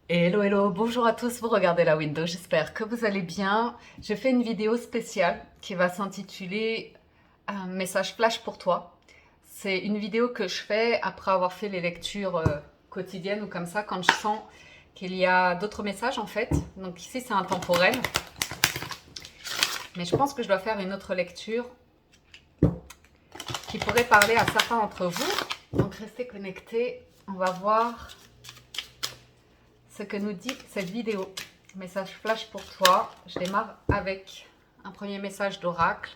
Hello, hello, bonjour à tous, vous regardez la window, j'espère que vous allez bien. Je fais une vidéo spéciale qui va s'intituler Un message flash pour toi. C'est une vidéo que je fais après avoir fait les lectures quotidiennes ou comme ça, quand je sens qu'il y a d'autres messages en fait. Donc ici c'est intemporel, mais je pense que je dois faire une autre lecture qui pourrait parler à certains d'entre vous. Donc restez connectés, on va voir ce que nous dit cette vidéo. Message flash pour toi. Je démarre avec un premier message d'oracle.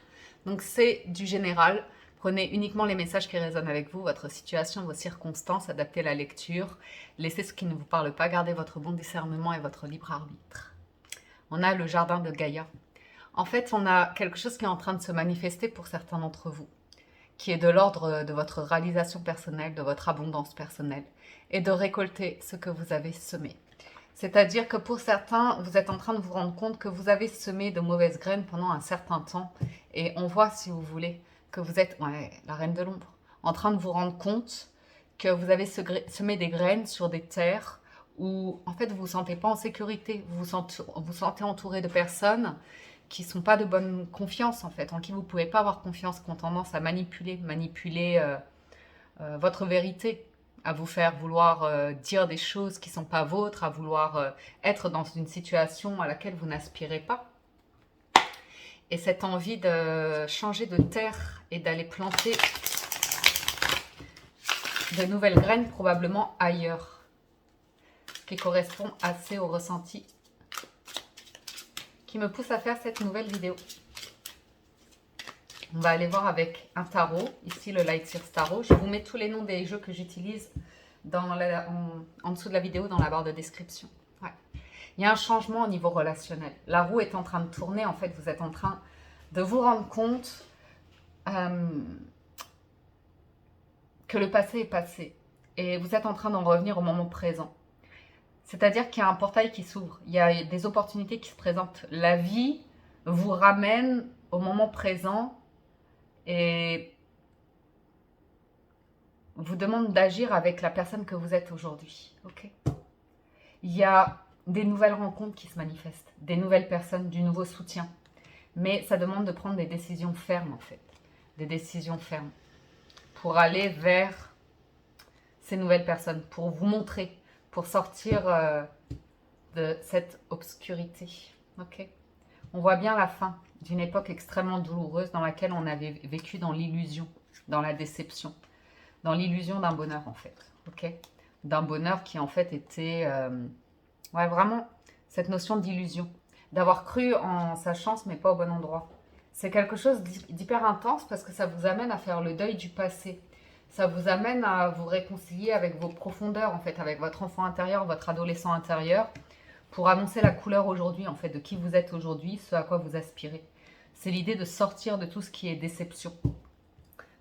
Donc c'est du général. Prenez uniquement les messages qui résonnent avec vous, votre situation, vos circonstances, adaptez la lecture. Laissez ce qui ne vous parle pas, gardez votre bon discernement et votre libre arbitre. On a le jardin de Gaïa. En fait, on a quelque chose qui est en train de se manifester pour certains d'entre vous, qui est de l'ordre de votre réalisation personnelle, de votre abondance personnelle, et de récolter ce que vous avez semé. C'est-à-dire que pour certains, vous êtes en train de vous rendre compte que vous avez semé de mauvaises graines pendant un certain temps. Et on voit, si vous voulez, que vous êtes, ouais, la reine de l'ombre, en train de vous rendre compte que vous avez semé des graines sur des terres où, en fait, vous ne vous sentez pas en sécurité. Vous sentez entouré de personnes qui ne sont pas de bonne confiance, en fait, en qui vous ne pouvez pas avoir confiance, qui ont tendance à manipuler votre vérité, à vous faire vouloir dire des choses qui ne sont pas vôtres, à vouloir être dans une situation à laquelle vous n'aspirez pas. Et cette envie de changer de terre et d'aller planter de nouvelles graines probablement ailleurs, qui correspond assez au ressenti qui me pousse à faire cette nouvelle vidéo. On va aller voir avec un tarot, ici le Light Sears Tarot. Je vous mets tous les noms des jeux que j'utilise en dessous de la vidéo dans la barre de description. Ouais. Il y a un changement au niveau relationnel. La roue est en train de tourner, en fait, vous êtes en train de vous rendre compte que le passé est passé et vous êtes en train d'en revenir au moment présent. C'est-à-dire qu'il y a un portail qui s'ouvre, il y a des opportunités qui se présentent. La vie vous ramène au moment présent et vous demande d'agir avec la personne que vous êtes aujourd'hui. Okay, il y a des nouvelles rencontres qui se manifestent, des nouvelles personnes, du nouveau soutien. Mais ça demande de prendre des décisions fermes en fait. Des décisions fermes pour aller vers ces nouvelles personnes, pour vous montrer, pour sortir de cette obscurité. Ok, on voit bien la fin d'une époque extrêmement douloureuse dans laquelle on avait vécu dans l'illusion, dans la déception, dans l'illusion d'un bonheur en fait. Ok, d'un bonheur qui en fait était ouais, vraiment cette notion d'illusion, d'avoir cru en sa chance mais pas au bon endroit. C'est quelque chose d'hyper intense parce que ça vous amène à faire le deuil du passé. Ça vous amène à vous réconcilier avec vos profondeurs, en fait, avec votre enfant intérieur, votre adolescent intérieur, pour annoncer la couleur aujourd'hui, en fait, de qui vous êtes aujourd'hui, ce à quoi vous aspirez. C'est l'idée de sortir de tout ce qui est déception.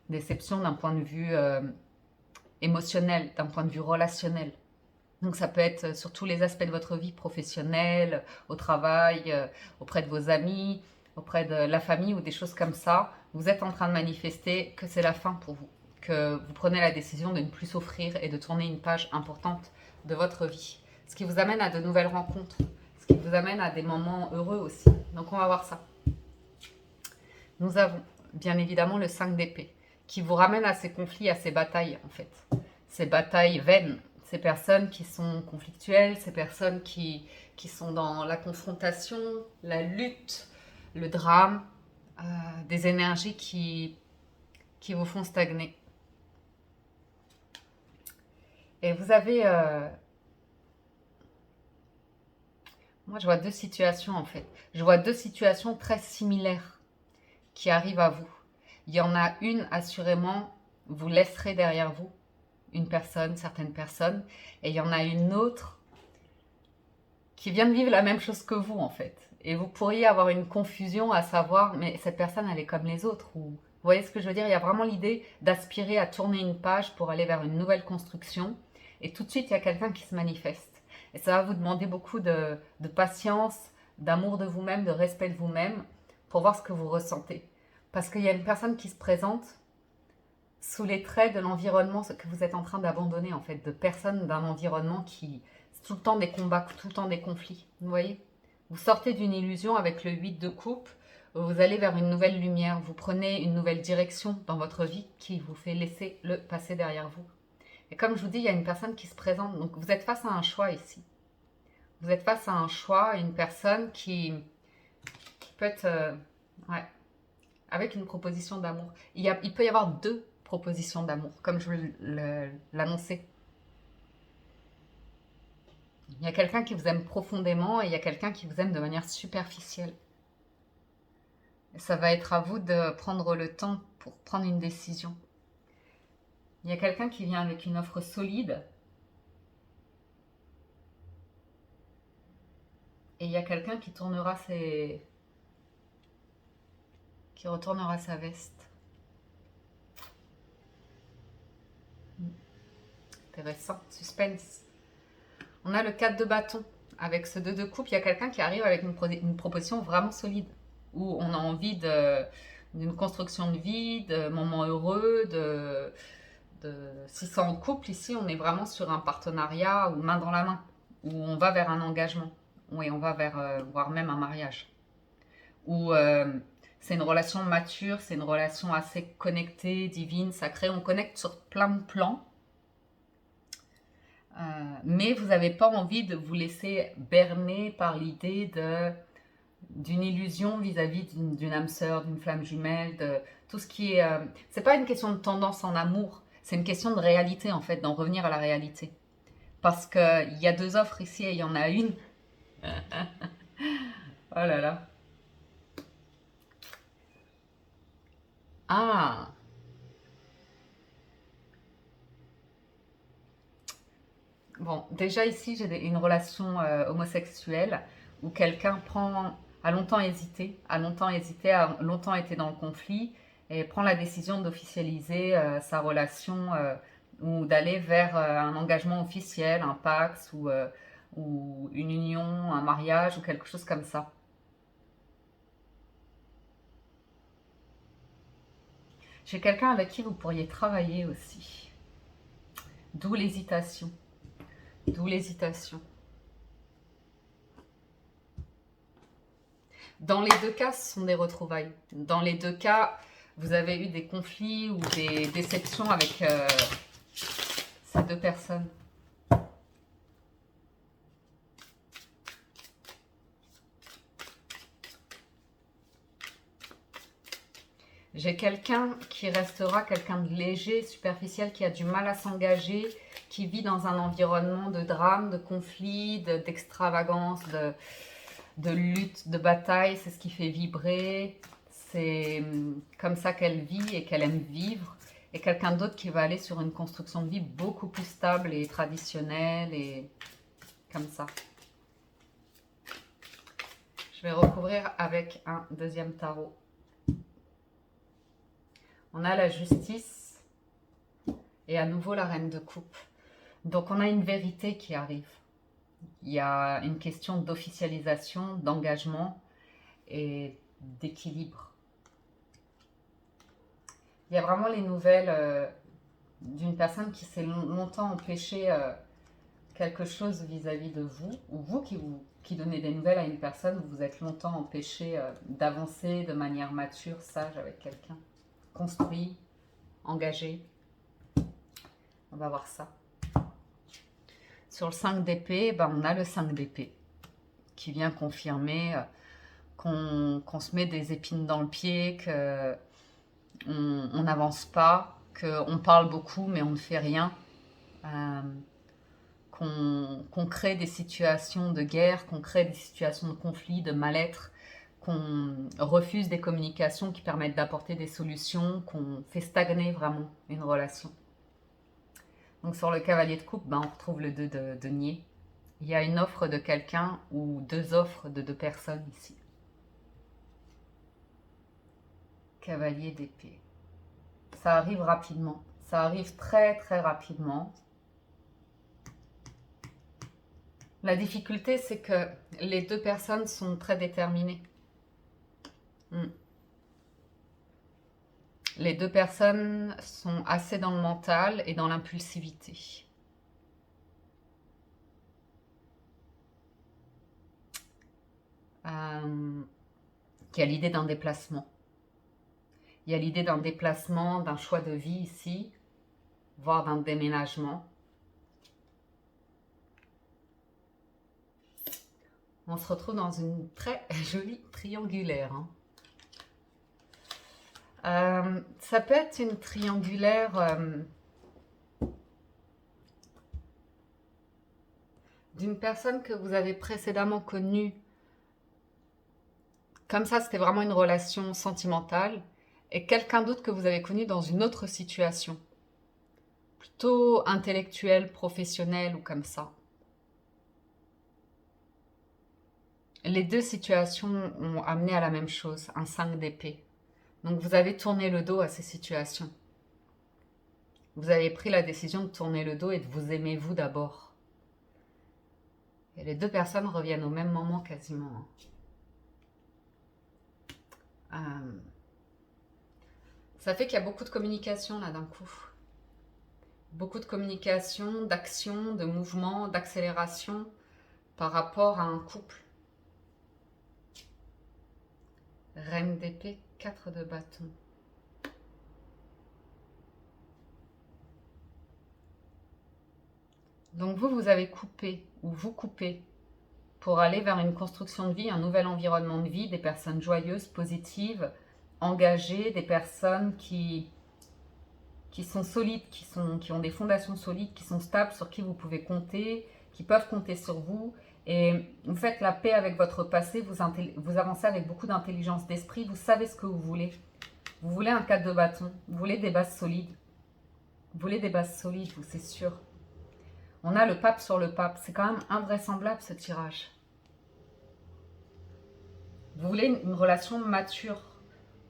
Déception d'un point de vue émotionnel, d'un point de vue relationnel. Donc ça peut être sur tous les aspects de votre vie professionnelle, au travail, auprès de vos amis, auprès de la famille ou des choses comme ça. Vous êtes en train de manifester que c'est la fin pour vous, que vous prenez la décision de ne plus souffrir et de tourner une page importante de votre vie. Ce qui vous amène à de nouvelles rencontres, ce qui vous amène à des moments heureux aussi. Donc on va voir ça. Nous avons bien évidemment le 5 d'épée qui vous ramène à ces conflits, à ces batailles en fait. Ces batailles vaines, ces personnes qui sont conflictuelles, ces personnes qui sont dans la confrontation, la lutte, le drame, des énergies qui vous font stagner. Et vous avez... moi, je vois deux situations en fait. Je vois deux situations très similaires qui arrivent à vous. Il y en a une, assurément, vous laisserez derrière vous une personne, certaines personnes, et il y en a une autre qui vient de vivre la même chose que vous en fait. Et vous pourriez avoir une confusion à savoir, mais cette personne elle est comme les autres, ou vous voyez ce que je veux dire. Il y a vraiment l'idée d'aspirer à tourner une page pour aller vers une nouvelle construction, et tout de suite il y a quelqu'un qui se manifeste. Et ça va vous demander beaucoup de patience, d'amour de vous-même, de respect de vous-même, pour voir ce que vous ressentez. Parce qu'il y a une personne qui se présente sous les traits de l'environnement, ce que vous êtes en train d'abandonner en fait, de personnes d'un environnement qui C'est tout le temps des combats, tout le temps des conflits. Vous voyez? Vous sortez d'une illusion avec le 8 de coupe. Vous allez vers une nouvelle lumière. Vous prenez une nouvelle direction dans votre vie qui vous fait laisser le passé derrière vous. Et comme je vous dis, il y a une personne qui se présente. Donc vous êtes face à un choix ici. Vous êtes face à un choix, une personne qui peut être... ouais, avec une proposition d'amour. Il peut y avoir deux propositions d'amour, comme je l'annonçais. Il y a quelqu'un qui vous aime profondément et il y a quelqu'un qui vous aime de manière superficielle. Et ça va être à vous de prendre le temps pour prendre une décision. Il y a quelqu'un qui vient avec une offre solide. Et il y a quelqu'un qui retournera sa veste. Intéressant, suspense. On a le 4 de bâton. Avec ce 2 de coupe, il y a quelqu'un qui arrive avec une proposition vraiment solide. Où on a envie d'une construction de vie, de moments heureux, si c'est en couple, ici, on est vraiment sur un partenariat ou main dans la main. Où on va vers un engagement. Oui, on va vers, voire même un mariage. Où c'est une relation mature, c'est une relation assez connectée, divine, sacrée. On connecte sur plein de plans. Mais vous n'avez pas envie de vous laisser berner par l'idée d'une illusion vis-à-vis d'une âme sœur, d'une flamme jumelle, de tout ce qui est... c'est pas une question de tendance en amour, c'est une question de réalité en fait, d'en revenir à la réalité. Parce qu'il y a deux offres ici et il y en a une. Oh là là. Ah, bon, déjà ici j'ai une relation homosexuelle où quelqu'un a longtemps hésité, a longtemps été dans le conflit et prend la décision d'officialiser sa relation ou d'aller vers un engagement officiel, un pax ou une union, un mariage ou quelque chose comme ça. J'ai quelqu'un avec qui vous pourriez travailler aussi. D'où l'hésitation. D'où l'hésitation. Dans les deux cas, ce sont des retrouvailles. Dans les deux cas, vous avez eu des conflits ou des déceptions avec ces deux personnes. J'ai quelqu'un qui restera quelqu'un de léger, superficiel, qui a du mal à s'engager, qui vit dans un environnement de drame, de conflit, d'extravagance, de lutte, de bataille. C'est ce qui fait vibrer. C'est comme ça qu'elle vit et qu'elle aime vivre. Et quelqu'un d'autre qui va aller sur une construction de vie beaucoup plus stable et traditionnelle et comme ça. Je vais recouvrir avec un deuxième tarot. On a la justice et à nouveau la reine de coupe. Donc on a une vérité qui arrive. Il y a une question d'officialisation, d'engagement et d'équilibre. Il y a vraiment les nouvelles d'une personne qui s'est longtemps empêché quelque chose vis-à-vis de vous, ou vous qui donnez des nouvelles à une personne, vous vous êtes longtemps empêché d'avancer de manière mature, sage avec quelqu'un. Construit, engagé. On va voir ça. Sur le 5 d'épée, ben on a le 5 d'épée qui vient confirmer qu'on se met des épines dans le pied, qu'on n'avance pas, qu'on parle beaucoup mais on ne fait rien, qu'on crée des situations de guerre, qu'on crée des situations de conflit, de mal-être, qu'on refuse des communications qui permettent d'apporter des solutions, qu'on fait stagner vraiment une relation. Donc sur le cavalier de coupe, ben, on retrouve le 2 de denier. Il y a une offre de quelqu'un ou deux offres de deux personnes ici. Cavalier d'épée. Ça arrive rapidement. Ça arrive très très rapidement. La difficulté, c'est que les deux personnes sont très déterminées. Les deux personnes sont assez dans le mental et dans l'impulsivité. Il y a l'idée d'un déplacement. Il y a l'idée d'un déplacement, d'un choix de vie ici, voire d'un déménagement. On se retrouve dans une très jolie triangulaire. Ça peut être une triangulaire d'une personne que vous avez précédemment connue. Comme ça, c'était vraiment une relation sentimentale. Et quelqu'un d'autre que vous avez connu dans une autre situation. Plutôt intellectuelle, professionnelle ou comme ça. Les deux situations ont amené à la même chose, un 5 d'épée. Donc vous avez tourné le dos à ces situations. Vous avez pris la décision de tourner le dos et de vous aimer vous d'abord. Et les deux personnes reviennent au même moment quasiment. Ça fait qu'il y a beaucoup de communication là d'un coup. Beaucoup de communication, d'action, de mouvement, d'accélération par rapport à un couple. Reine d'épée, 4 de bâton. Donc vous avez coupé ou vous coupez pour aller vers une construction de vie, un nouvel environnement de vie, des personnes joyeuses, positives, engagées, des personnes qui sont solides, qui ont des fondations solides, qui sont stables, sur qui vous pouvez compter, qui peuvent compter sur vous. Et vous faites la paix avec votre passé, vous avancez avec beaucoup d'intelligence d'esprit, vous savez ce que vous voulez. Vous voulez un 4 de bâton, vous voulez des bases solides. Vous voulez des bases solides, vous, c'est sûr. On a le pape sur le pape, c'est quand même invraisemblable ce tirage. Vous voulez une relation mature,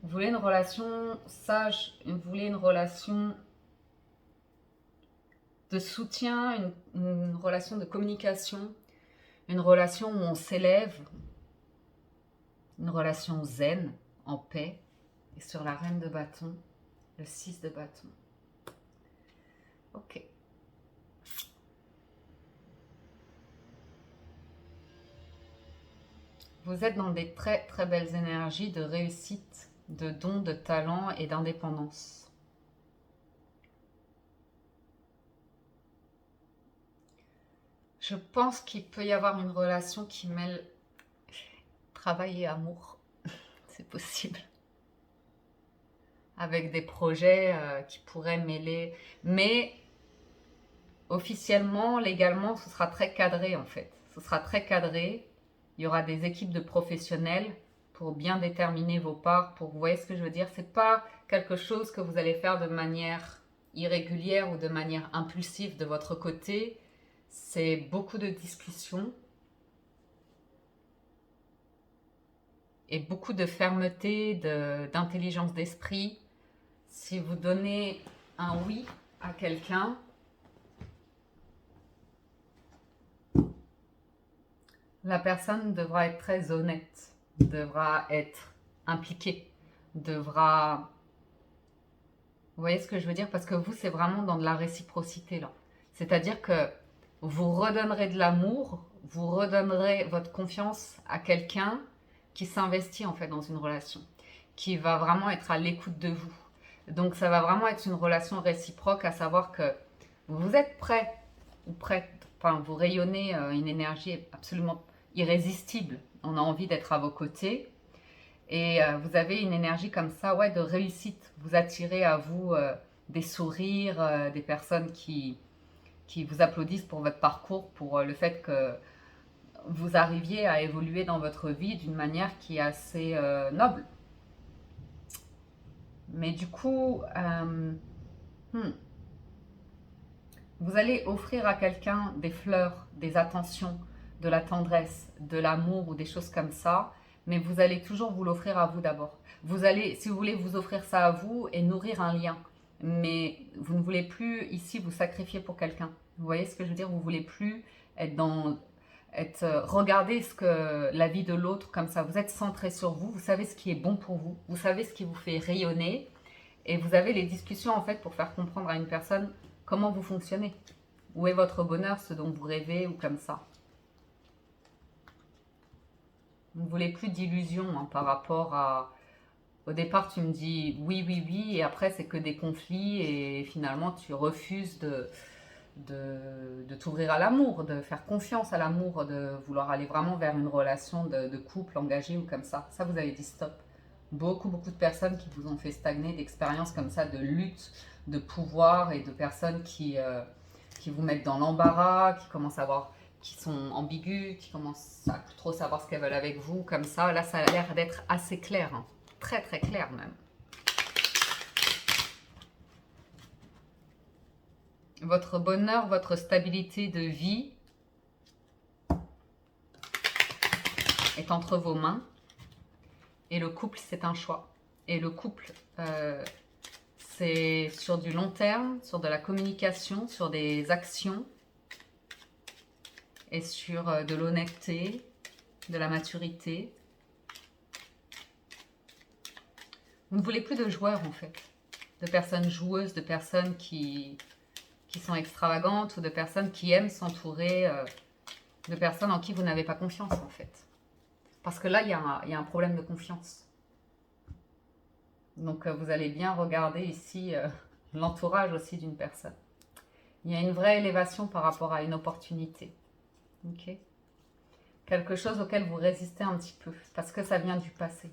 vous voulez une relation sage, vous voulez une relation de soutien, une relation de communication, une relation où on s'élève, une relation zen, en paix. Et sur la reine de bâton, le 6 de bâton. Ok. Vous êtes dans des très très belles énergies de réussite, de dons, de talent et d'indépendance. Je pense qu'il peut y avoir une relation qui mêle travail et amour. C'est possible. Avec des projets qui pourraient mêler. Mais officiellement, légalement, ce sera très cadré en fait. Ce sera très cadré. Il y aura des équipes de professionnels pour bien déterminer vos parts. Vous voyez ce que je veux dire? C'est pas quelque chose que vous allez faire de manière irrégulière ou de manière impulsive de votre côté. C'est beaucoup de discussions et beaucoup de fermeté, d'intelligence d'esprit. Si vous donnez un oui à quelqu'un, la personne devra être très honnête, devra être impliquée, devra... Vous voyez ce que je veux dire? Parce que vous, c'est vraiment dans de la réciprocité là. C'est-à-dire que vous redonnerez de l'amour, vous redonnerez votre confiance à quelqu'un qui s'investit en fait dans une relation, qui va vraiment être à l'écoute de vous. Donc ça va vraiment être une relation réciproque, à savoir que vous êtes prêt ou prête, enfin vous rayonnez une énergie absolument irrésistible. On a envie d'être à vos côtés et vous avez une énergie comme ça, ouais, de réussite. Vous attirez à vous des sourires, des personnes qui vous applaudissent pour votre parcours, pour le fait que vous arriviez à évoluer dans votre vie d'une manière qui est assez noble. Mais du coup, vous allez offrir à quelqu'un des fleurs, des attentions, de la tendresse, de l'amour ou des choses comme ça, mais vous allez toujours vous l'offrir à vous d'abord. Vous allez, si vous voulez, vous offrir ça à vous et nourrir un lien. Mais vous ne voulez plus ici vous sacrifier pour quelqu'un. Vous voyez ce que je veux dire? Vous ne voulez plus regarder la vie de l'autre comme ça. Vous êtes centré sur vous, vous savez ce qui est bon pour vous, vous savez ce qui vous fait rayonner et vous avez les discussions en fait pour faire comprendre à une personne comment vous fonctionnez. Où est votre bonheur, ce dont vous rêvez ou comme ça. Vous ne voulez plus d'illusions par rapport à... Au départ, tu me dis oui, oui, oui, et après, c'est que des conflits, et finalement, tu refuses de t'ouvrir à l'amour, de faire confiance à l'amour, de vouloir aller vraiment vers une relation de couple engagée ou comme ça. Ça, vous avez dit stop. Beaucoup, beaucoup de personnes qui vous ont fait stagner, d'expériences comme ça, de lutte, de pouvoir et de personnes qui vous mettent dans l'embarras, qui commencent à avoir, qui sont ambiguës, qui commencent à trop savoir ce qu'elles veulent avec vous, comme ça. Là, ça a l'air d'être assez clair, hein. Très, très clair même. Votre bonheur, votre stabilité de vie est entre vos mains. Et le couple, c'est un choix. Et le couple, c'est sur du long terme, sur de la communication, sur des actions et sur de l'honnêteté, de la maturité. Vous ne voulez plus de joueurs en fait, de personnes joueuses, de personnes qui sont extravagantes ou de personnes qui aiment s'entourer de personnes en qui vous n'avez pas confiance en fait. Parce que là, il y a un problème de confiance. Donc, vous allez bien regarder ici l'entourage aussi d'une personne. Il y a une vraie élévation par rapport à une opportunité. Ok ? Quelque chose auquel vous résistez un petit peu, parce que ça vient du passé.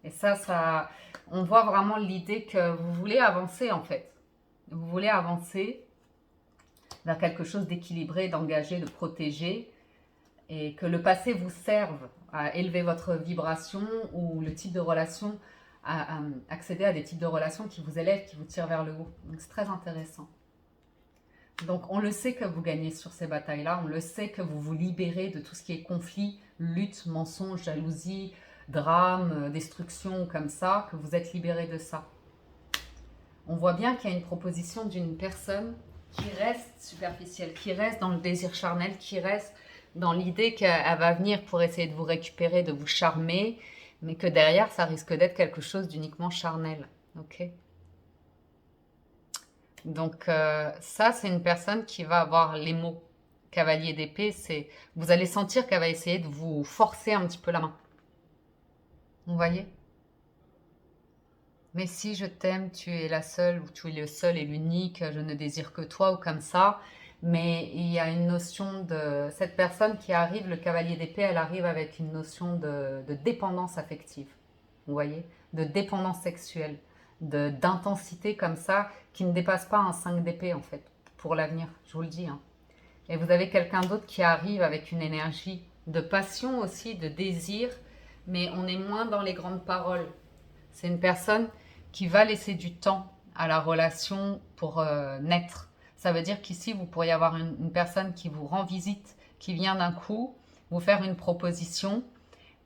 Et ça, on voit vraiment l'idée que vous voulez avancer en fait. Vous voulez avancer vers quelque chose d'équilibré, d'engagé, de protégé, et que le passé vous serve à élever votre vibration ou le type de relation, à accéder à des types de relations qui vous élèvent, qui vous tirent vers le haut. Donc c'est très intéressant. Donc on le sait que vous gagnez sur ces batailles-là, on le sait que vous vous libérez de tout ce qui est conflit, lutte, mensonge, jalousie, drame, destruction, comme ça, que vous êtes libéré de ça. On voit bien qu'il y a une proposition d'une personne qui reste superficielle, qui reste dans le désir charnel, qui reste dans l'idée qu'elle va venir pour essayer de vous récupérer, de vous charmer, mais que derrière, ça risque d'être quelque chose d'uniquement charnel. Ok ? Donc ça, c'est une personne qui va avoir les mots. Cavalier d'épée, c'est... Vous allez sentir qu'elle va essayer de vous forcer un petit peu la main. Vous voyez ? Mais si je t'aime, tu es la seule, ou tu es le seul et l'unique, je ne désire que toi, ou comme ça. Mais il y a une notion de... Cette personne qui arrive, le cavalier d'épée, elle arrive avec une notion de dépendance affective. Vous voyez ? De dépendance sexuelle, d'intensité comme ça, qui ne dépasse pas un 5 d'épée, en fait, pour l'avenir, je vous le dis. Hein. Et vous avez quelqu'un d'autre qui arrive avec une énergie de passion aussi, de désir, mais on est moins dans les grandes paroles. C'est une personne qui va laisser du temps à la relation pour naître. Ça veut dire qu'ici, vous pourriez avoir une personne qui vous rend visite, qui vient d'un coup vous faire une proposition,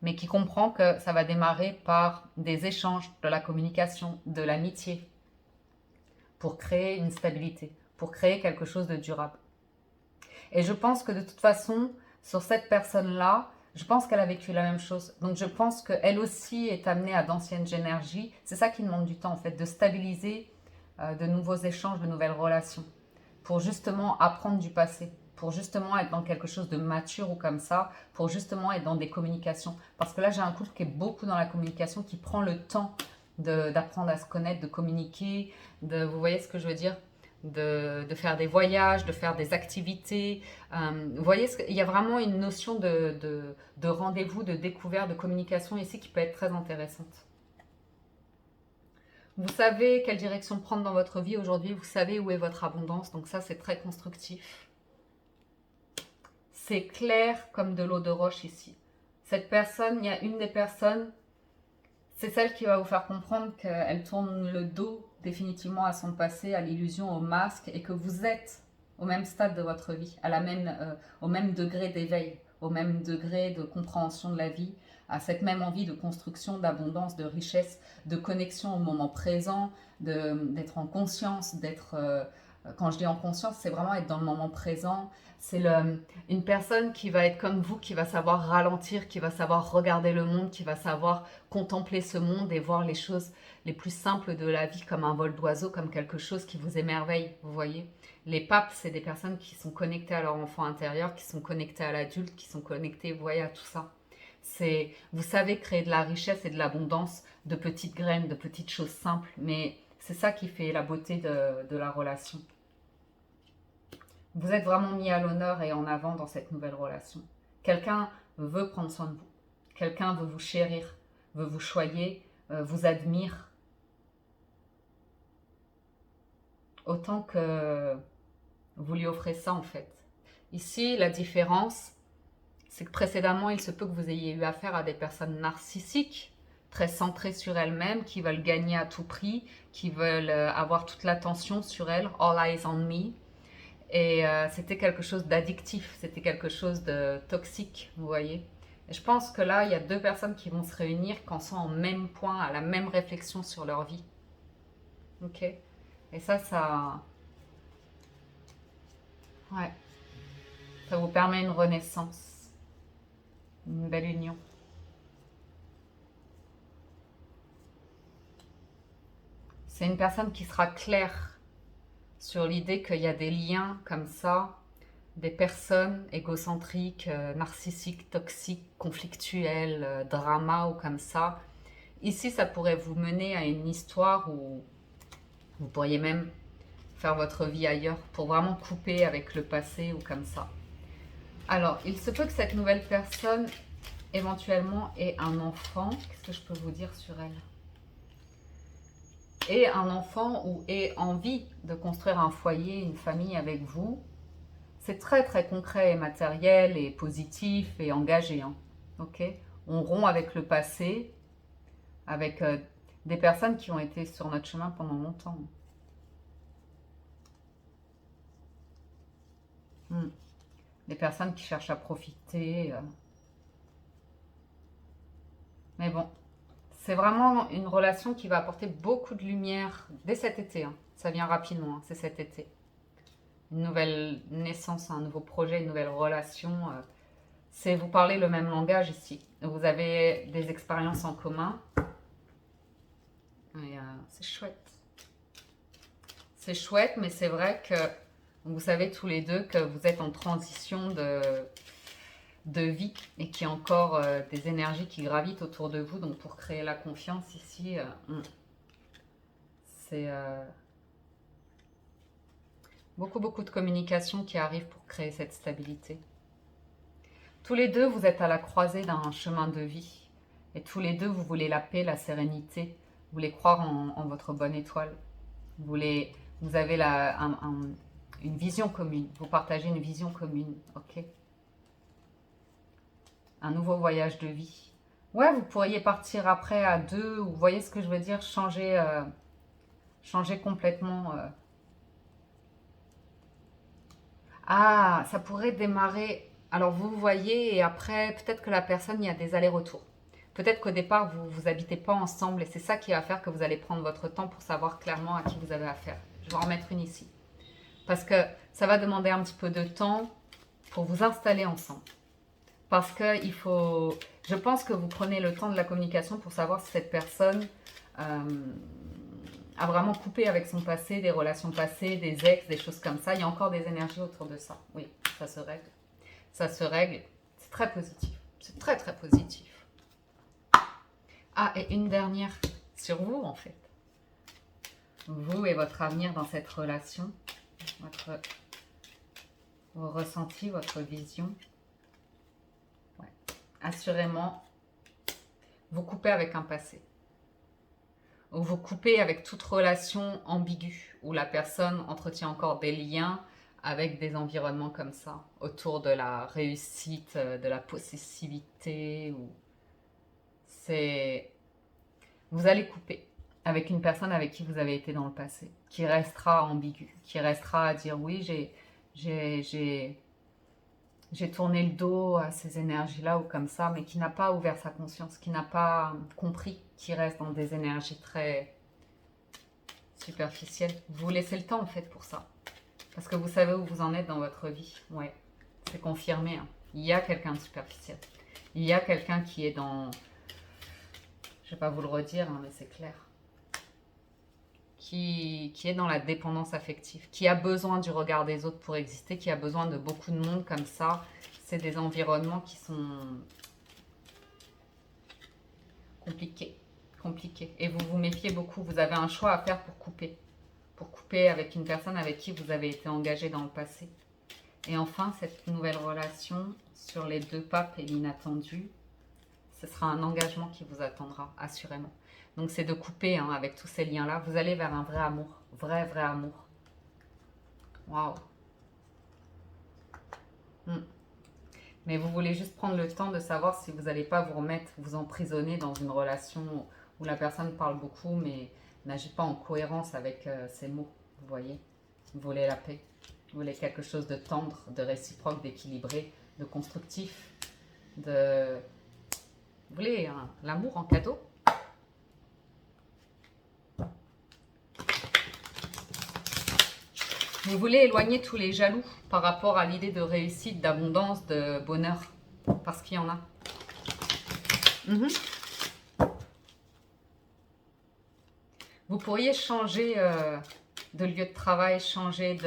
mais qui comprend que ça va démarrer par des échanges, de la communication, de l'amitié, pour créer une stabilité, pour créer quelque chose de durable. Et je pense que de toute façon, sur cette personne-là, je pense qu'elle a vécu la même chose. Donc je pense qu'elle aussi est amenée à d'anciennes énergies. C'est ça qui demande du temps en fait, de stabiliser de nouveaux échanges, de nouvelles relations. Pour justement apprendre du passé. Pour justement être dans quelque chose de mature ou comme ça. Pour justement être dans des communications. Parce que là j'ai un couple qui est beaucoup dans la communication, qui prend le temps d'apprendre à se connaître, de communiquer. Vous voyez ce que je veux dire ? De faire des voyages, de faire des activités. Vous voyez, il y a vraiment une notion de rendez-vous, de découverte, de communication ici qui peut être très intéressante. Vous savez quelle direction prendre dans votre vie aujourd'hui, vous savez où est votre abondance, donc ça c'est très constructif. C'est clair comme de l'eau de roche ici. Cette personne, il y a une des personnes, c'est celle qui va vous faire comprendre qu'elle tourne le dos définitivement à son passé, à l'illusion, au masque, et que vous êtes au même stade de votre vie, au même degré d'éveil, au même degré de compréhension de la vie, à cette même envie de construction, d'abondance, de richesse, de connexion au moment présent, d'être en conscience, quand je dis en conscience, c'est vraiment être dans le moment présent. C'est une personne qui va être comme vous, qui va savoir ralentir, qui va savoir regarder le monde, qui va savoir contempler ce monde et voir les choses les plus simples de la vie comme un vol d'oiseau, comme quelque chose qui vous émerveille, vous voyez. Les papes, c'est des personnes qui sont connectées à leur enfant intérieur, qui sont connectées à l'adulte, qui sont connectées, vous voyez, à tout ça. Vous savez créer de la richesse et de l'abondance de petites graines, de petites choses simples, mais c'est ça qui fait la beauté de la relation. Vous êtes vraiment mis à l'honneur et en avant dans cette nouvelle relation. Quelqu'un veut prendre soin de vous. Quelqu'un veut vous chérir, veut vous choyer, vous admire. Autant que vous lui offrez ça en fait. Ici, la différence, c'est que précédemment, il se peut que vous ayez eu affaire à des personnes narcissiques, très centrées sur elles-mêmes, qui veulent gagner à tout prix, qui veulent avoir toute l'attention sur elles, all eyes on me. Et c'était quelque chose d'addictif, c'était quelque chose de toxique, vous voyez. Et je pense que là, il y a deux personnes qui vont se réunir, qui en sont en même point, à la même réflexion sur leur vie. Ok. Et ça... Ouais. Ça vous permet une renaissance. Une belle union. C'est une personne qui sera claire sur l'idée qu'il y a des liens comme ça, des personnes égocentriques, narcissiques, toxiques, conflictuelles, drama ou comme ça. Ici, ça pourrait vous mener à une histoire où vous pourriez même faire votre vie ailleurs pour vraiment couper avec le passé ou comme ça. Alors, il se peut que cette nouvelle personne, éventuellement, ait un enfant. Qu'est-ce que je peux vous dire sur elle? Et un enfant ou ait envie de construire un foyer, une famille avec vous. C'est très très concret et matériel et positif et engagé. Hein. Ok. On rompt avec le passé, avec des personnes qui ont été sur notre chemin pendant longtemps. Des personnes qui cherchent à profiter. Mais bon, c'est vraiment une relation qui va apporter beaucoup de lumière dès cet été. Hein. Ça vient rapidement, hein. C'est cet été. Une nouvelle naissance, un nouveau projet, une nouvelle relation. C'est vous parlez le même langage ici. Vous avez des expériences en commun. C'est chouette. C'est chouette, mais c'est vrai que vous savez tous les deux que vous êtes en transition de vie et qu'il y a encore des énergies qui gravitent autour de vous. Donc pour créer la confiance ici, c'est beaucoup de communication qui arrive pour créer cette stabilité. Tous les deux, vous êtes à la croisée d'un chemin de vie. Et tous les deux, vous voulez la paix, la sérénité. Vous voulez croire en votre bonne étoile. Vous avez une vision commune. Vous partagez une vision commune. Ok. Un nouveau voyage de vie. Ouais, vous pourriez partir après à deux. Ou vous voyez ce que je veux dire? Changer complètement. Ah, ça pourrait démarrer. Alors vous voyez, et après, peut-être que la personne, il y a des allers-retours. Peut-être qu'au départ, vous habitez pas ensemble et c'est ça qui va faire que vous allez prendre votre temps pour savoir clairement à qui vous avez affaire. Je vais en remettre une ici. Parce que ça va demander un petit peu de temps pour vous installer ensemble. Parce que je pense que vous prenez le temps de la communication pour savoir si cette personne a vraiment coupé avec son passé, des relations passées, des ex, des choses comme ça. Il y a encore des énergies autour de ça. Oui, ça se règle. Ça se règle. C'est très positif. C'est très très positif. Ah, et une dernière sur vous en fait. Vous et votre avenir dans cette relation. Vos ressentis, votre vision. Ouais. Assurément, vous coupez avec un passé. Ou vous coupez avec toute relation ambiguë, où la personne entretient encore des liens avec des environnements comme ça, autour de la réussite, de la possessivité. Vous allez couper avec une personne avec qui vous avez été dans le passé, qui restera ambiguë, qui restera à dire oui, j'ai tourné le dos à ces énergies-là ou comme ça, mais qui n'a pas ouvert sa conscience, qui n'a pas compris, qui reste dans des énergies très superficielles. Vous laissez le temps en fait pour ça. Parce que vous savez où vous en êtes dans votre vie. Ouais, c'est confirmé. Hein. Il y a quelqu'un de superficiel. Il y a quelqu'un qui est dans... Je ne vais pas vous le redire, hein, mais c'est clair. Qui est dans la dépendance affective, qui a besoin du regard des autres pour exister, qui a besoin de beaucoup de monde comme ça. C'est des environnements qui sont compliqué. Compliqué. Et vous vous méfiez beaucoup. Vous avez un choix à faire pour couper. Pour couper avec une personne avec qui vous avez été engagé dans le passé. Et enfin, cette nouvelle relation sur les deux papes et l'inattendu, ce sera un engagement qui vous attendra, assurément. Donc c'est de couper hein, avec tous ces liens-là. Vous allez vers un vrai amour. Vrai, vrai amour. Waouh. Mais vous voulez juste prendre le temps de savoir si vous n'allez pas vous remettre, vous emprisonner dans une relation où la personne parle beaucoup mais n'agit pas en cohérence avec ses mots. Vous voyez? Vous voulez la paix. Vous voulez quelque chose de tendre, de réciproque, d'équilibré, de constructif, de... Vous voulez hein, l'amour en cadeau? Vous voulez éloigner tous les jaloux par rapport à l'idée de réussite, d'abondance, de bonheur, parce qu'il y en a. Vous pourriez changer de lieu de travail, changer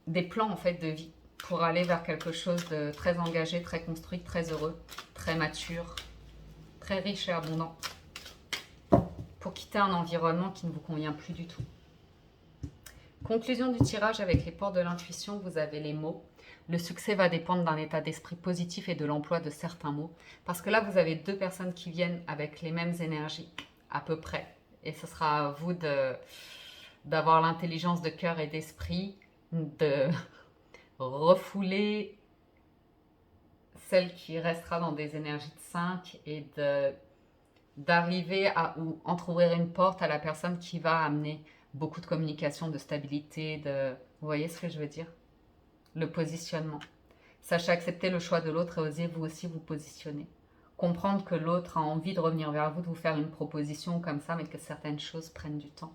des plans en fait de vie pour aller vers quelque chose de très engagé, très construit, très heureux, très mature, très riche et abondant, pour quitter un environnement qui ne vous convient plus du tout. Conclusion du tirage avec les portes de l'intuition, vous avez les mots. Le succès va dépendre d'un état d'esprit positif et de l'emploi de certains mots. Parce que là, vous avez deux personnes qui viennent avec les mêmes énergies, à peu près. Et ce sera à vous d'avoir l'intelligence de cœur et d'esprit, de refouler celle qui restera dans des énergies de 5 et d'arriver à ou entrouvrir une porte à la personne qui va amener beaucoup de communication, de stabilité, vous voyez ce que je veux dire? Le positionnement. Sachez accepter le choix de l'autre et osez vous aussi vous positionner. Comprendre que l'autre a envie de revenir vers vous, de vous faire une proposition comme ça, mais que certaines choses prennent du temps.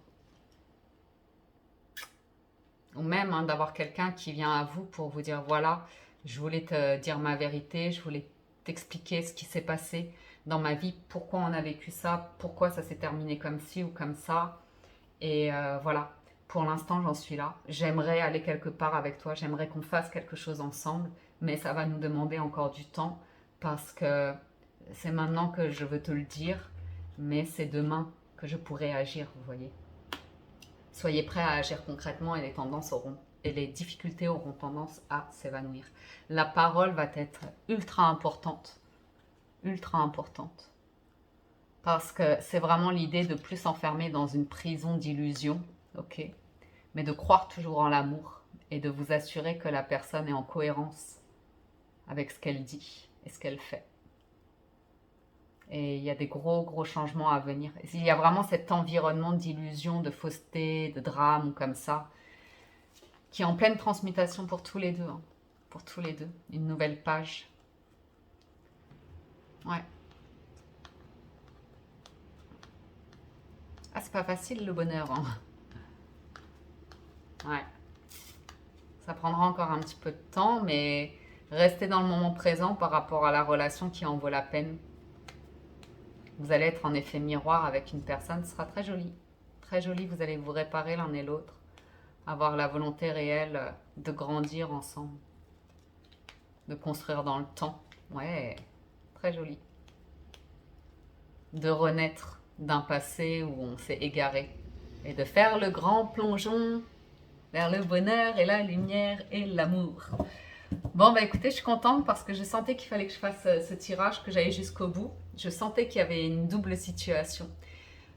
Ou même hein, d'avoir quelqu'un qui vient à vous pour vous dire, voilà, je voulais te dire ma vérité, je voulais t'expliquer ce qui s'est passé dans ma vie, pourquoi on a vécu ça, pourquoi ça s'est terminé comme ci ou comme ça. Et voilà, pour l'instant j'en suis là. J'aimerais aller quelque part avec toi, j'aimerais qu'on fasse quelque chose ensemble, mais ça va nous demander encore du temps parce que c'est maintenant que je veux te le dire, mais c'est demain que je pourrai agir, vous voyez. Soyez prêts à agir concrètement et les difficultés auront tendance à s'évanouir. La parole va être ultra importante, ultra importante. Parce que c'est vraiment l'idée de plus s'enfermer dans une prison d'illusions, ok, mais de croire toujours en l'amour et de vous assurer que la personne est en cohérence avec ce qu'elle dit et ce qu'elle fait. Et il y a des gros changements à venir. Il y a vraiment cet environnement d'illusions, de fausseté, de drame comme ça, qui est en pleine transmutation pour tous les deux. Hein, pour tous les deux. Une nouvelle page. Ouais. Ah, c'est pas facile le bonheur. Hein. Ouais. Ça prendra encore un petit peu de temps, mais restez dans le moment présent par rapport à la relation qui en vaut la peine. Vous allez être en effet miroir avec une personne, ce sera très joli. Très joli, vous allez vous réparer l'un et l'autre. Avoir la volonté réelle de grandir ensemble. De construire dans le temps. Ouais, très joli. De renaître d'un passé où on s'est égaré. Et de faire le grand plongeon vers le bonheur et la lumière et l'amour. Bon, bah écoutez, je suis contente parce que je sentais qu'il fallait que je fasse ce tirage, que j'aille jusqu'au bout. Je sentais qu'il y avait une double situation.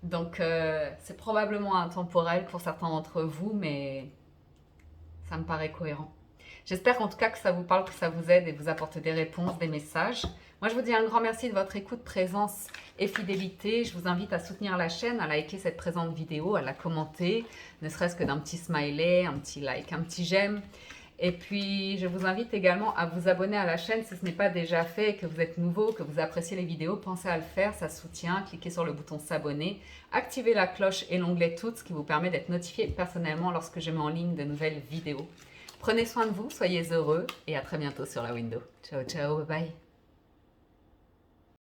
Donc, c'est probablement intemporel pour certains d'entre vous, mais ça me paraît cohérent. J'espère en tout cas que ça vous parle, que ça vous aide et vous apporte des réponses, des messages. Moi, je vous dis un grand merci de votre écoute, présence et fidélité. Je vous invite à soutenir la chaîne, à liker cette présente vidéo, à la commenter, ne serait-ce que d'un petit smiley, un petit like, un petit j'aime. Et puis, je vous invite également à vous abonner à la chaîne si ce n'est pas déjà fait, que vous êtes nouveau, que vous appréciez les vidéos. Pensez à le faire, ça soutient. Cliquez sur le bouton s'abonner, activez la cloche et l'onglet toutes, ce qui vous permet d'être notifié personnellement lorsque je mets en ligne de nouvelles vidéos. Prenez soin de vous, soyez heureux et à très bientôt sur la window. Ciao, ciao, bye bye.